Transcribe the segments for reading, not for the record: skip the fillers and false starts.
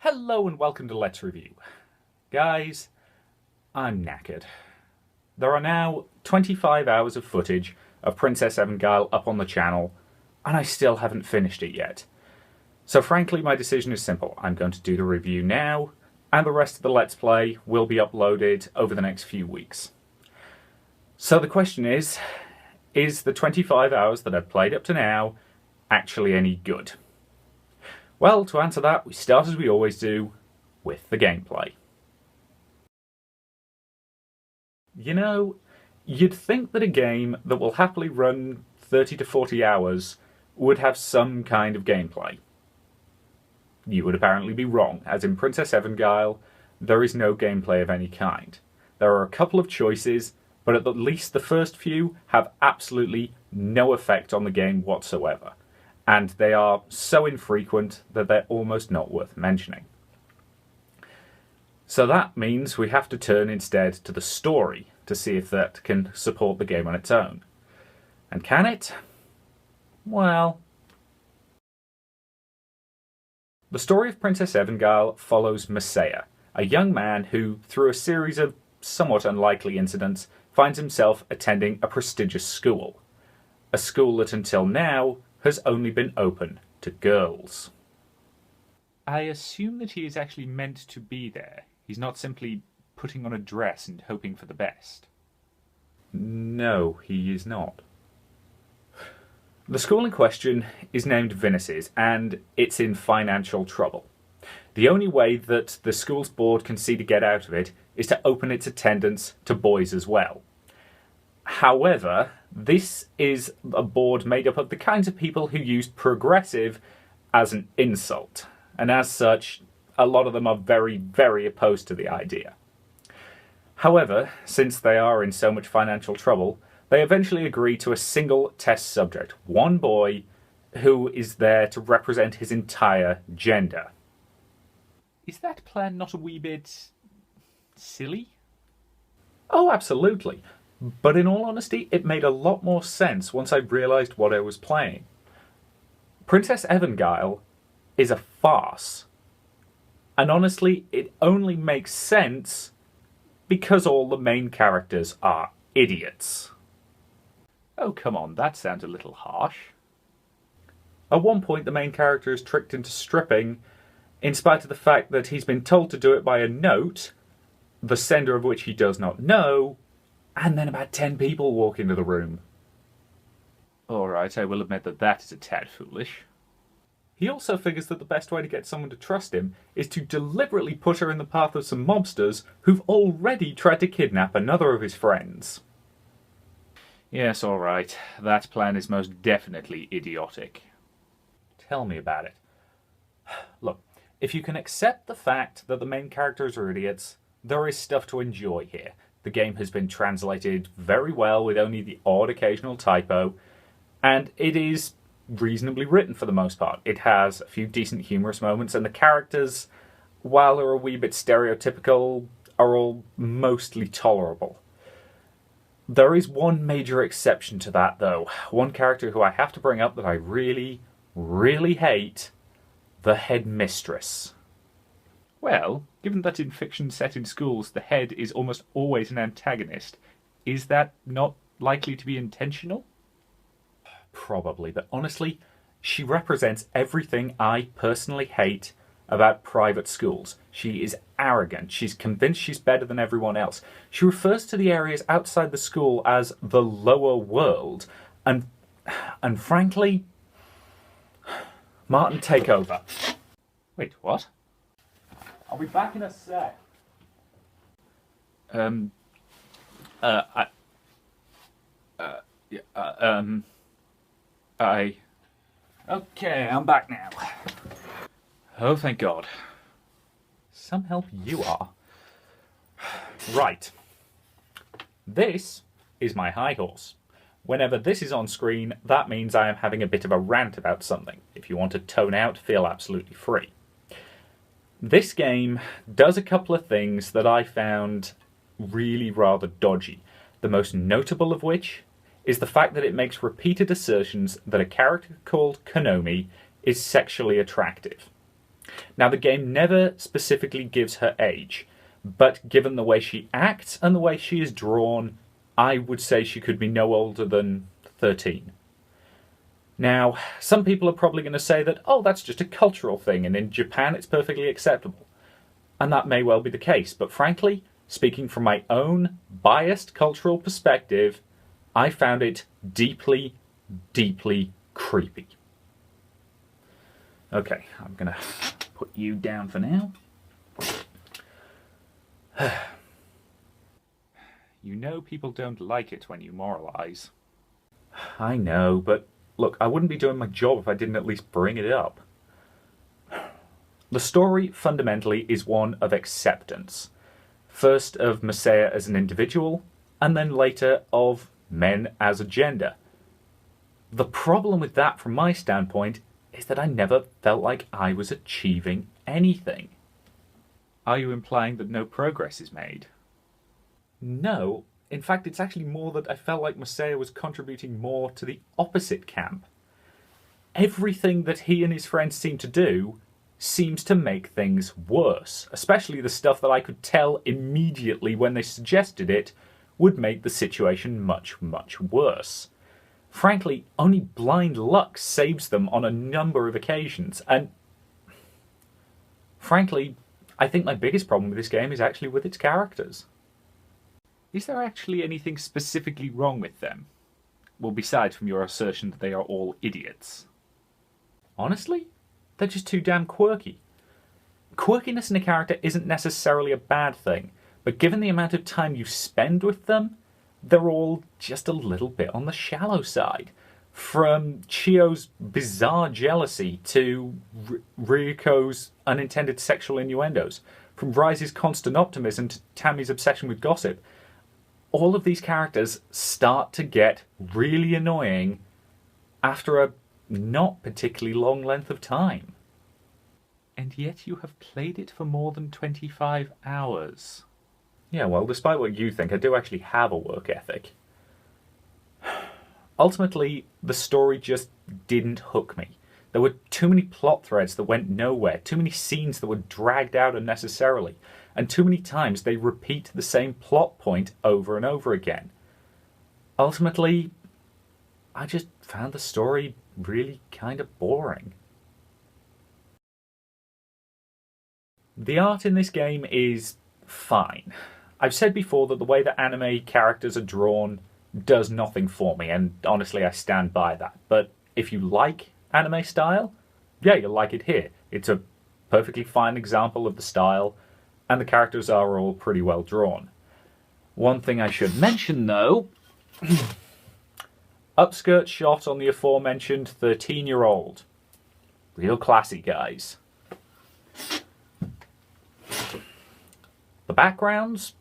Hello and welcome to Let's Review. Guys, I'm knackered. There are now 25 hours of footage of Princess Evangile up on the channel, and I still haven't finished it yet. So frankly, my decision is simple. I'm going to do the review now, and the rest of the Let's Play will be uploaded over the next few weeks. So the question is the 25 hours that I've played up to now actually any good? Well, to answer that, we start as we always do, with the gameplay. You know, you'd think that a game that will happily run 30 to 40 hours would have some kind of gameplay. You would apparently be wrong, as in Princess Evangile, there is no gameplay of any kind. There are a couple of choices, but at least the first few have absolutely no effect on the game whatsoever. And they are so infrequent that they're almost not worth mentioning. So that means we have to turn instead to the story to see if that can support the game on its own. And can it? Well, the story of Princess Evangile follows Messiah, a young man who, through a series of somewhat unlikely incidents, finds himself attending a prestigious school. A school that until now has only been open to girls. I assume that he is actually meant to be there. He's not simply putting on a dress and hoping for the best. No, he is not. The school in question is named Venice's, and it's in financial trouble. The only way that the school's board can see to get out of it is to open its attendance to boys as well. However, this is a board made up of the kinds of people who use progressive as an insult, and as such, a lot of them are very, very opposed to the idea. However, since they are in so much financial trouble, they eventually agree to a single test subject, one boy who is there to represent his entire gender. Is that plan not a wee bit silly? Oh, absolutely. But in all honesty, it made a lot more sense once I realised what I was playing. Princess Evangile is a farce. And honestly, it only makes sense because all the main characters are idiots. Oh, come on, that sounds a little harsh. At one point, the main character is tricked into stripping, in spite of the fact that he's been told to do it by a note, the sender of which he does not know, and then about 10 people walk into the room. Alright, I will admit that that is a tad foolish. He also figures that the best way to get someone to trust him is to deliberately put her in the path of some mobsters who've already tried to kidnap another of his friends. Yes, alright, that plan is most definitely idiotic. Tell me about it. Look, if you can accept the fact that the main characters are idiots, there is stuff to enjoy here. The game has been translated very well with only the odd occasional typo, and it is reasonably written for the most part. It has a few decent humorous moments, and the characters, while they're a wee bit stereotypical, are all mostly tolerable. There is one major exception to that, though. One character who I have to bring up that I really, really hate: the headmistress. Well, given that in fiction set in schools the head is almost always an antagonist, is that not likely to be intentional? Probably, but honestly, she represents everything I personally hate about private schools. She is arrogant, she's convinced she's better than everyone else. She refers to the areas outside the school as the lower world, and frankly... Martin, take over. Wait, what? I'll be back in a sec. Okay, I'm back now. Oh, thank God. Some help you are. Right. This is my high horse. Whenever this is on screen, that means I am having a bit of a rant about something. If you want to tone out, feel absolutely free. This game does a couple of things that I found really rather dodgy, the most notable of which is the fact that it makes repeated assertions that a character called Konomi is sexually attractive. Now, the game never specifically gives her age, but given the way she acts and the way she is drawn, I would say she could be no older than 13. Now, some people are probably going to say that, oh, that's just a cultural thing, and in Japan it's perfectly acceptable. And that may well be the case, but frankly, speaking from my own biased cultural perspective, I found it deeply, deeply creepy. Okay, I'm going to put you down for now. You know people don't like it when you moralize. I know, but look, I wouldn't be doing my job if I didn't at least bring it up. The story fundamentally is one of acceptance. First of Masaya as an individual, and then later of men as a gender. The problem with that from my standpoint is that I never felt like I was achieving anything. Are you implying that no progress is made? No, in fact it's actually more that I felt like Masaya was contributing more to the opposite camp. Everything that he and his friends seem to do seems to make things worse, especially the stuff that I could tell immediately when they suggested it would make the situation much, much worse. Frankly, only blind luck saves them on a number of occasions, and frankly, I think my biggest problem with this game is actually with its characters. Is there actually anything specifically wrong with them? Well, besides from your assertion that they are all idiots. Honestly, they're just too damn quirky. Quirkiness in a character isn't necessarily a bad thing, but given the amount of time you spend with them, they're all just a little bit on the shallow side. From Chio's bizarre jealousy to Ryuko's unintended sexual innuendos, from Rise's constant optimism to Tammy's obsession with gossip, all of these characters start to get really annoying after a not particularly long length of time. And yet you have played it for more than 25 hours. Yeah, well, despite what you think, I do actually have a work ethic. Ultimately, the story just didn't hook me. There were too many plot threads that went nowhere, too many scenes that were dragged out unnecessarily, and too many times they repeat the same plot point over and over again. Ultimately, I just found the story really kind of boring. The art in this game is fine. I've said before that the way that anime characters are drawn does nothing for me, and honestly I stand by that. But if you like anime style, yeah, you'll like it here. It's a perfectly fine example of the style, and the characters are all pretty well drawn. One thing I should mention though, upskirt shot on the aforementioned 13-year-old. Real classy, guys. The backgrounds,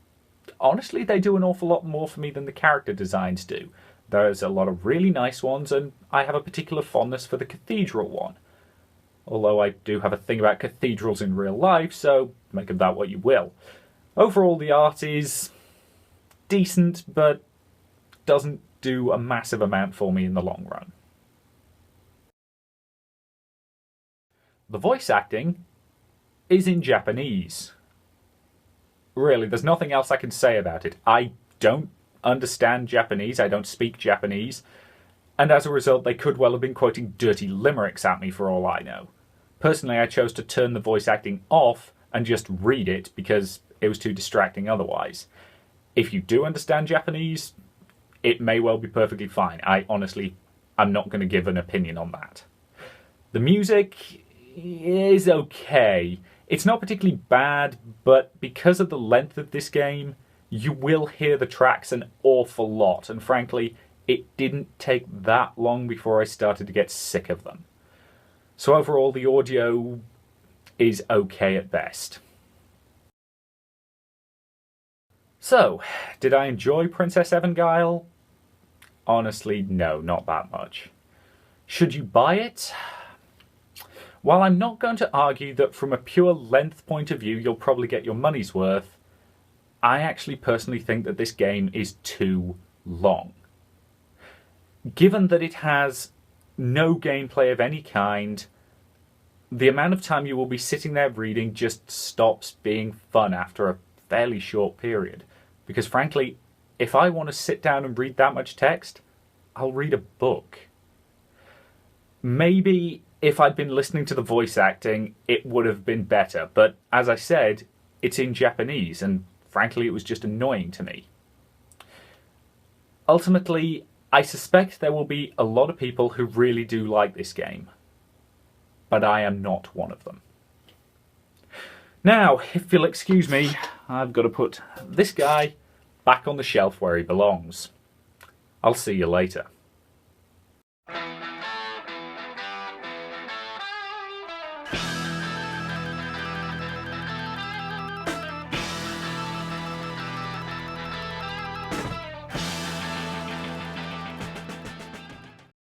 honestly, they do an awful lot more for me than the character designs do. There's a lot of really nice ones, and I have a particular fondness for the cathedral one. Although I do have a thing about cathedrals in real life, so make of that what you will. Overall, the art is decent, but doesn't do a massive amount for me in the long run. The voice acting is in Japanese. Really, there's nothing else I can say about it. I don't understand Japanese, I don't speak Japanese, and as a result they could well have been quoting dirty limericks at me for all I know. Personally, I chose to turn the voice acting off and just read it because it was too distracting otherwise. If you do understand Japanese, it may well be perfectly fine. I'm not going to give an opinion on that. The music is okay. It's not particularly bad, but because of the length of this game, you will hear the tracks an awful lot, and frankly, it didn't take that long before I started to get sick of them. So overall, the audio is okay at best. So, did I enjoy Princess Evangile? Honestly, no, not that much. Should you buy it? While I'm not going to argue that from a pure length point of view you'll probably get your money's worth, I actually personally think that this game is too long. Given that it has no gameplay of any kind, the amount of time you will be sitting there reading just stops being fun after a fairly short period. Because frankly, if I want to sit down and read that much text, I'll read a book. Maybe if I'd been listening to the voice acting, it would have been better. But as I said, it's in Japanese, and frankly, it was just annoying to me. Ultimately, I suspect there will be a lot of people who really do like this game. But I am not one of them. Now, if you'll excuse me, I've got to put this guy back on the shelf where he belongs. I'll see you later.